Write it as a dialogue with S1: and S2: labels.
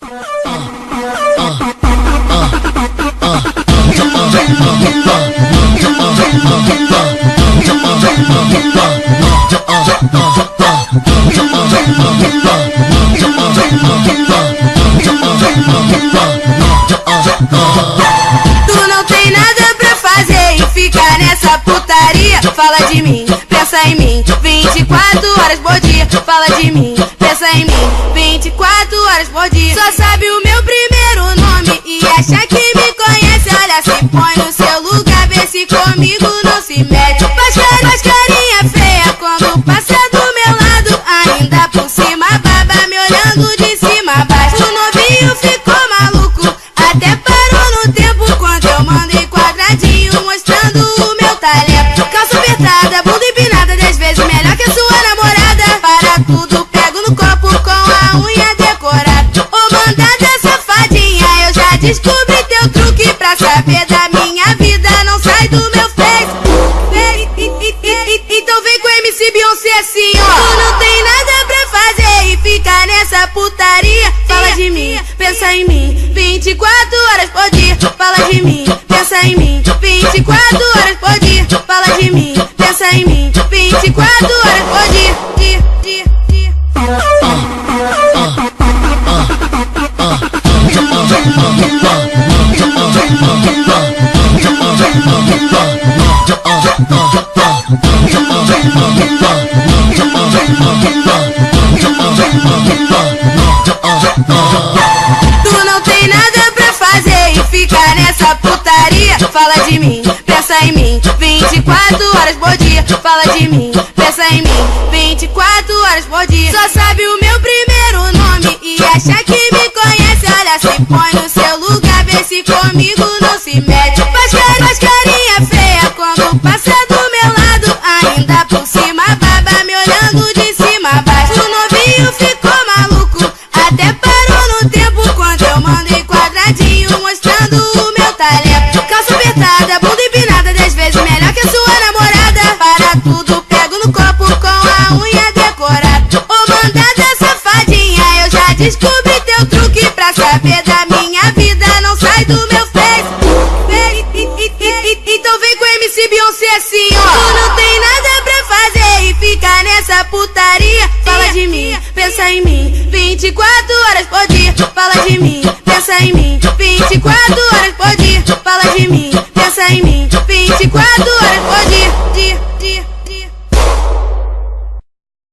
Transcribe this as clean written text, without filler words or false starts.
S1: Tu não tem nada pra fazer e ficar nessa putaria. Fala de mim, pensa em mim, 24 horas por dia. Fala de mim, pensa em mim, 24 horas por dia. Só sabe o meu primeiro nome e acha que me conhece. Olha, se põe no seu lugar, vê se comigo não se mete. Faz carinha feia quando passa do meu lado. Ainda por cima baba, me olhando de cima a baixo. O novinho ficou maluco, até parou no tempo quando eu mandei quadradinho mostrando o meu talento. Calça apertada, bunda empinada, 10 vezes melhor que a sua namorada. Para tudo, pego no copo com a unha decorada. Ô mandada safadinha, eu já descobri teu truque. Pra saber da minha vida, não sai do meu face. Então vem com MC Beyoncé assim, ó. Tu não tem nada pra fazer e fica nessa putaria. Fala de mim, pensa em mim, 24 horas por dia. Fala de mim, pensa em mim, 24 horas por dia. Fala de mim, pensa em mim, 24 horas por dia. Tu não tem nada pra fazer e fica nessa putaria. Fala de mim, pensa em mim, 24 horas por dia. Fala de mim, pensa em mim, 24 horas por dia. Só sabe o meu primeiro nome e acha que me conhece. Olha, se põe no seu lugar, vê se comigo não se mete. Faz carinha feia quando passa do meu lado. Ainda por cima baba, me olhando de cima a baixo. O novinho ficou maluco, até parou no tempo quando eu mandei quadradinho mostrando o meu talento. Calça apertada, bunda empinada, 10 vezes melhor que a sua namorada. Para tudo, pego no copo com a unha decorada. Ô mandada safadinha, eu já descobri teu truque. Pra saber da minha vida, não sai do meu face. Então vem com MC Beyoncé assim, ó. Tu não tem nada pra fazer e fica nessa putaria. Fala de mim, pensa em mim, 24 horas por dia. Fala de mim, pensa em mim, 24 horas por dia. Fala de mim, pensa em mim, 24 horas por dia.